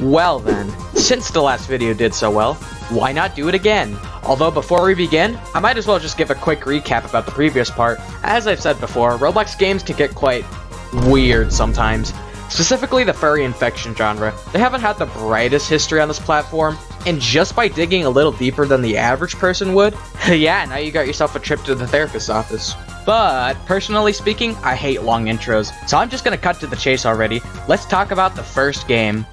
Well then, since the last video did so well, why not do it again? Although before we begin, I might as well just give a quick recap about the previous part. As I've said before, Roblox games can get quite weird sometimes. Specifically the furry infection genre. They haven't had the brightest history on this platform, and just by digging a little deeper than the average person would, yeah, now you got yourself a trip to the therapist's office. But, personally speaking, I hate long intros, so I'm just gonna cut to the chase already. Let's talk about the first game.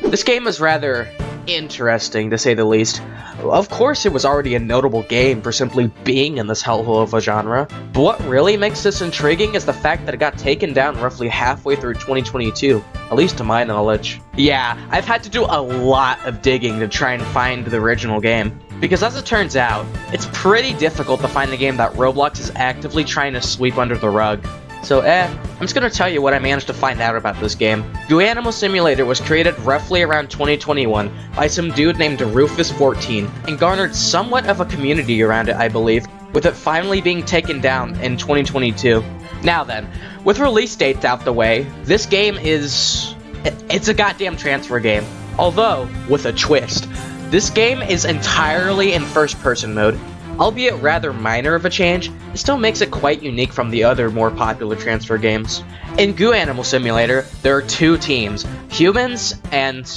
This game is rather interesting, to say the least. Of course, it was already a notable game for simply being in this hellhole of a genre, but what really makes this intriguing is the fact that it got taken down roughly halfway through 2022, at least to my knowledge. Yeah, I've had to do a lot of digging to try and find the original game, because as it turns out, it's pretty difficult to find a game that Roblox is actively trying to sweep under the rug. So I'm just gonna tell you what I managed to find out about this game. Goo Animal Simulator was created roughly around 2021 by some dude named Rufus14 and garnered somewhat of a community around it, I believe, with it finally being taken down in 2022. Now then, with release dates out the way, this game it's a goddamn transfer game. Although, with a twist. This game is entirely in first-person mode. Albeit rather minor of a change, it still makes it quite unique from the other more popular transfer games. In Goo Animal Simulator, there are two teams, humans and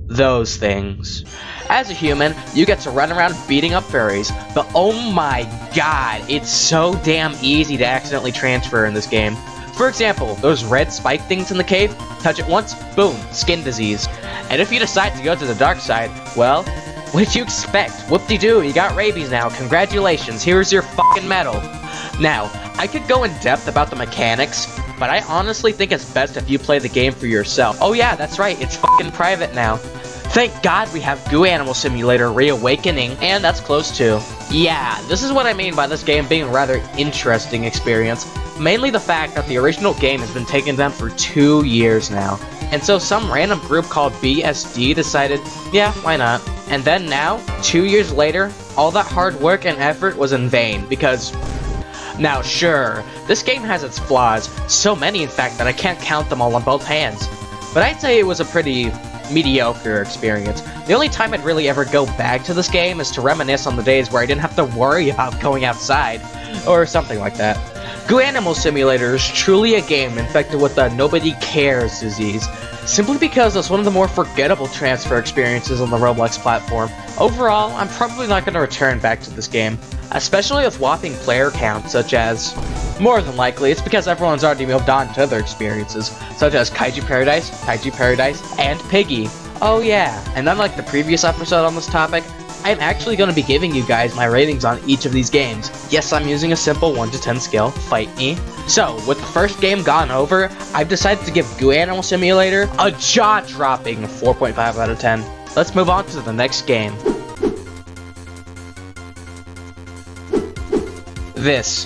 those things. As a human, you get to run around beating up furries, but oh my god, it's so damn easy to accidentally transfer in this game. For example, those red spike things in the cave, touch it once, boom, skin disease. And if you decide to go to the dark side, well, what did you expect? Whoop-de-doo, you got rabies now, congratulations, here's your fucking medal. Now, I could go in depth about the mechanics, but I honestly think it's best if you play the game for yourself. Oh yeah, that's right, it's fucking private now. Thank God we have Goo Animal Simulator Reawakening, and that's close too. Yeah, this is what I mean by this game being a rather interesting experience. Mainly the fact that the original game has been taken down for 2 years now. And so some random group called BSD decided, yeah, why not? And then now, 2 years later, all that hard work and effort was in vain, because... Now sure, this game has its flaws, so many in fact that I can't count them all on both hands. But I'd say it was a pretty mediocre experience. The only time I'd really ever go back to this game is to reminisce on the days where I didn't have to worry about going outside, or something like that. Goo Animal Simulator is truly a game infected with the nobody cares disease, simply because it's one of the more forgettable transfer experiences on the Roblox platform. Overall, I'm probably not going to return back to this game, especially with whopping player counts such as... More than likely, it's because everyone's already moved on to other experiences, such as Kaiju Paradise, and Piggy. Oh yeah, and unlike the previous episode on this topic, I'm actually going to be giving you guys my ratings on each of these games. Yes, I'm using a simple 1 to 10 scale, fight me. So, with the first game gone over, I've decided to give Goo Animal Simulator a jaw-dropping 4.5 out of 10. Let's move on to the next game. This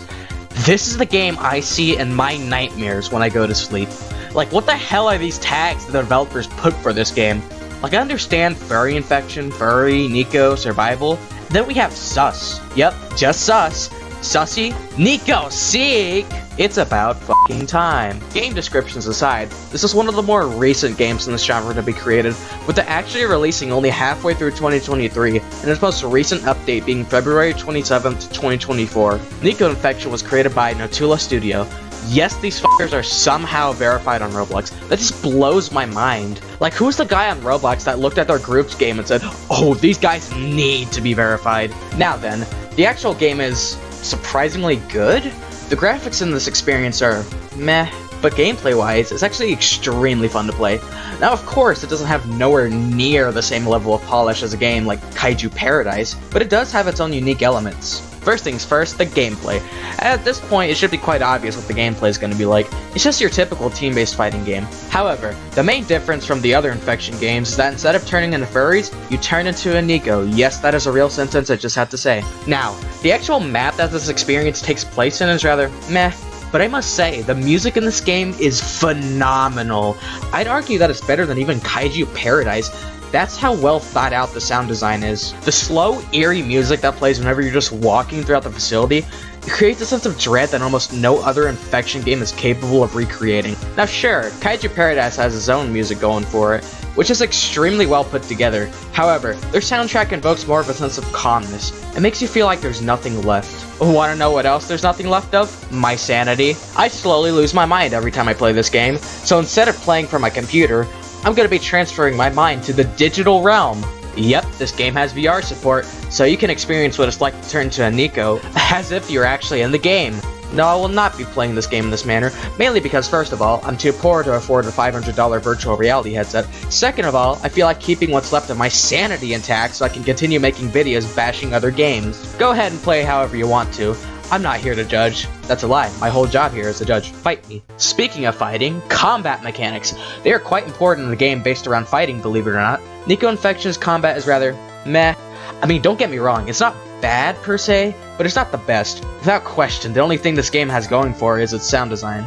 is the game I see in my nightmares when I go to sleep. Like, what the hell are these tags the developers put for this game? Like, I understand furry infection, furry, Neko, survival. Then we have sus. Yep, just sus. Sussy, Neko, seek! It's about fucking time. Game descriptions aside, this is one of the more recent games in this genre to be created, with it actually releasing only halfway through 2023, and its most recent update being February 27th, 2024. Neko Infection was created by Notula Studio. Yes, these fuckers are somehow verified on Roblox. That just blows my mind. Like, who's the guy on Roblox that looked at their group's game and said, oh, these guys need to be verified? Now then, the actual game is surprisingly good. The graphics in this experience are meh, but gameplay-wise, it's actually extremely fun to play. Now, of course, it doesn't have nowhere near the same level of polish as a game like Kaiju Paradise, but it does have its own unique elements. First things first, the gameplay. At this point, it should be quite obvious what the gameplay is going to be like. It's just your typical team-based fighting game. However, the main difference from the other Infection games is that instead of turning into furries, you turn into a Neko. Yes, that is a real sentence, I just had to say. Now, the actual map that this experience takes place in is rather meh, but I must say, the music in this game is phenomenal. I'd argue that it's better than even Kaiju Paradise. That's how well thought out the sound design is. The slow, eerie music that plays whenever you're just walking throughout the facility It creates a sense of dread that almost no other Infection game is capable of recreating. Now sure, Kaiju Paradise has its own music going for it, which is extremely well put together. However, their soundtrack invokes more of a sense of calmness. It makes you feel like there's nothing left. Wanna know what else there's nothing left of? My sanity. I slowly lose my mind every time I play this game, so instead of playing from my computer, I'm gonna be transferring my mind to the digital realm. Yep, this game has VR support, so you can experience what it's like to turn to a Neko, as if you're actually in the game. No, I will not be playing this game in this manner, mainly because first of all, I'm too poor to afford a $500 virtual reality headset. Second of all, I feel like keeping what's left of my sanity intact so I can continue making videos bashing other games. Go ahead and play however you want to. I'm not here to judge. That's a lie. My whole job here is to judge. Fight me. Speaking of fighting, combat mechanics. They are quite important in the game based around fighting, believe it or not. Neko Infection's combat is rather meh. I mean, don't get me wrong, it's not bad per se, but it's not the best. Without question, the only thing this game has going for is its sound design.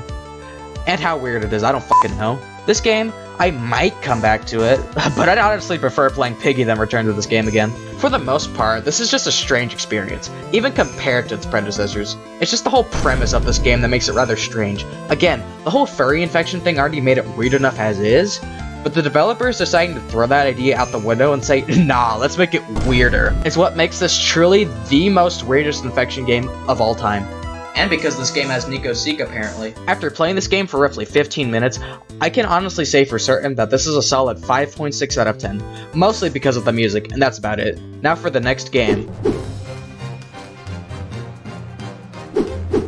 And how weird it is, I don't fucking know. This game, I might come back to it, but I'd honestly prefer playing Piggy than return to this game again. For the most part, this is just a strange experience, even compared to its predecessors. It's just the whole premise of this game that makes it rather strange. Again, the whole furry infection thing already made it weird enough as is, but the developers deciding to throw that idea out the window and say, nah, let's make it weirder, is what makes this truly the most weirdest infection game of all time. And because this game has Neko Seek apparently. After playing this game for roughly 15 minutes, I can honestly say for certain that this is a solid 5.6 out of 10. Mostly because of the music, and that's about it. Now for the next game.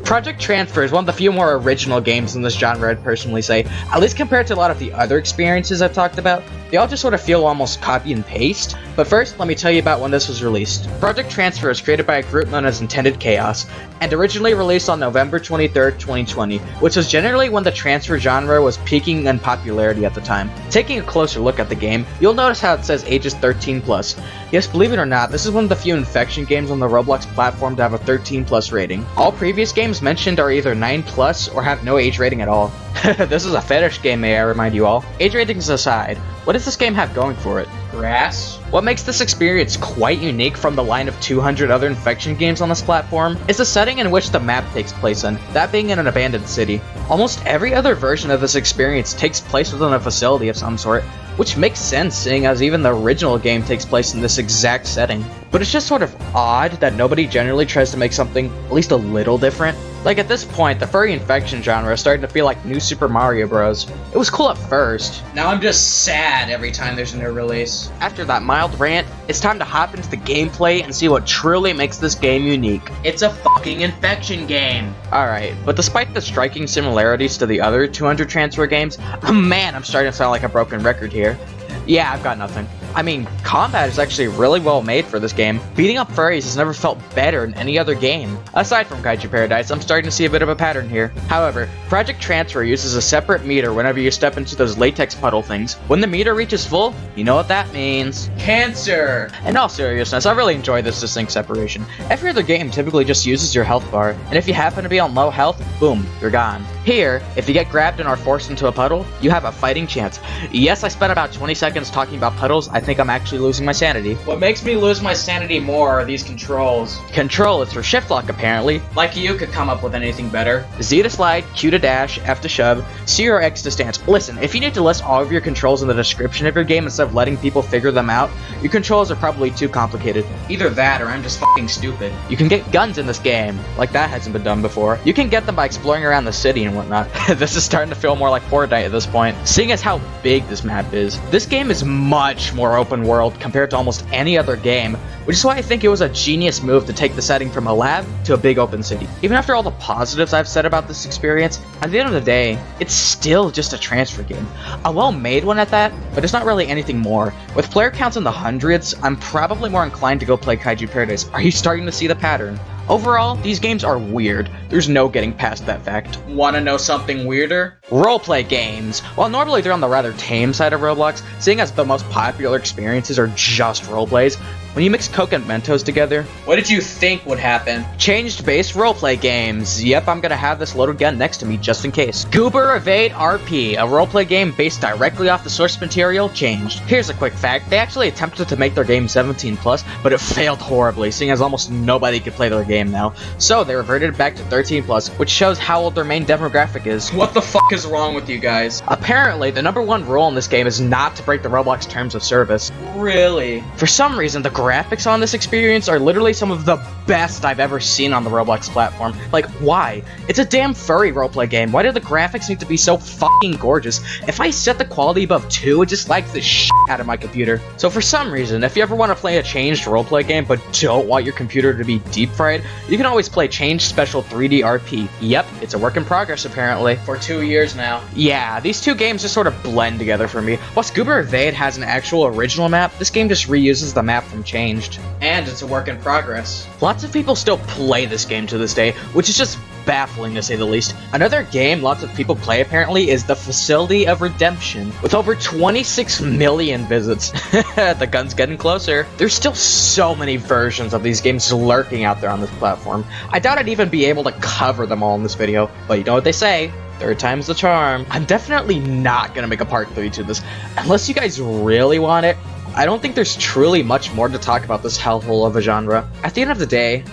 Project Transfur is one of the few more original games in this genre, I'd personally say. At least compared to a lot of the other experiences I've talked about, they all just sort of feel almost copy and paste. But first, let me tell you about when this was released. Project Transfur is created by a group known as Intended Chaos, and originally released on November 23rd, 2020, which was generally when the transfer genre was peaking in popularity at the time. Taking a closer look at the game, you'll notice how it says ages 13+. Yes, believe it or not, this is one of the few Infection games on the Roblox platform to have a 13+ rating. All previous games mentioned are either 9+ or have no age rating at all. This is a fetish game, may I remind you all. Age ratings aside, what does this game have going for it? Grass? What makes this experience quite unique from the line of 200 other Infection games on this platform is the setting in which the map takes place in, that being in an abandoned city. Almost every other version of this experience takes place within a facility of some sort, which makes sense seeing as even the original game takes place in this exact setting. But it's just sort of odd that nobody generally tries to make something at least a little different. Like at this point, the furry infection genre is starting to feel like New Super Mario Bros. It was cool at first. Now I'm just sad every time there's a new release. After that mild rant, it's time to hop into the gameplay and see what truly makes this game unique. It's a fucking infection game. Alright, but despite the striking similarities to the other 200 transfer games, man, I'm starting to sound like a broken record here. Yeah, I've got nothing. I mean, combat is actually really well made for this game. Beating up furries has never felt better in any other game. Aside from Kaiju Paradise, I'm starting to see a bit of a pattern here. However, Project Transfur uses a separate meter whenever you step into those latex puddle things. When the meter reaches full, you know what that means. Cancer! In all seriousness, I really enjoy this distinct separation. Every other game typically just uses your health bar, and if you happen to be on low health, boom, you're gone. Here, if you get grabbed and are forced into a puddle, you have a fighting chance. Yes, I spent about 20 seconds talking about puddles. I think I'm actually losing my sanity. What makes me lose my sanity more are these controls. Control is for shift lock apparently. Like you could come up with anything better. Z to slide, Q to dash, F to shove, C or X to stance. Listen, if you need to list all of your controls in the description of your game instead of letting people figure them out, your controls are probably too complicated. Either that or I'm just fucking stupid. You can get guns in this game. Like that hasn't been done before. You can get them by exploring around the city and whatnot. This is starting to feel more like Fortnite at this point. Seeing as how big this map is, this game is much more open world compared to almost any other game, which is why I think it was a genius move to take the setting from a lab to a big open city. Even after all the positives I've said about this experience, at the end of the day, it's still just a transfer game. A well-made one at that, but it's not really anything more. With player counts in the hundreds, I'm probably more inclined to go play Kaiju Paradise. Are you starting to see the pattern? Overall, these games are weird. There's no getting past that fact. Wanna know something weirder? Roleplay games. While normally they're on the rather tame side of Roblox, seeing as the most popular experiences are just roleplays, when you mix Coke and Mentos together, what did you think would happen? Changed base roleplay games. Yep, I'm gonna have this loaded gun next to me just in case. Goober Evade RP, a roleplay game based directly off the source material, changed. Here's a quick fact, they actually attempted to make their game 17+, but it failed horribly, seeing as almost nobody could play their game. game now. So they reverted it back to 13+, which shows how old their main demographic is. What the fuck is wrong with you guys? Apparently, the #1 rule in this game is not to break the Roblox terms of service. Really? For some reason, the graphics on this experience are literally some of the best I've ever seen on the Roblox platform. Like, why? It's a damn furry roleplay game. Why do the graphics need to be so fucking gorgeous? If I set the quality above 2, it just lags the shit out of my computer. So for some reason, if you ever want to play a changed roleplay game but don't want your computer to be deep fried, you can always play Changed Special 3D RP. Yep, it's a work in progress apparently. For 2 years now. Yeah, these two games just sort of blend together for me. While Scuba Evade has an actual original map, this game just reuses the map from Changed. And it's a work in progress. Lots of people still play this game to this day, which is just baffling to say the least. Another game lots of people play apparently is The Facility of Redemption, with over 26 million visits. The gun's getting closer. There's still so many versions of these games lurking out there on this platform. I doubt I'd even be able to cover them all in this video, but you know what they say, third time's the charm. I'm definitely not gonna make a part 3 to this, unless you guys really want it. I don't think there's truly much more to talk about this hellhole of a genre. At the end of the day,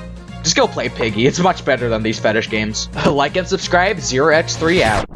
just go play Piggy. It's much better than these fetish games. Like and subscribe, 0x3 out.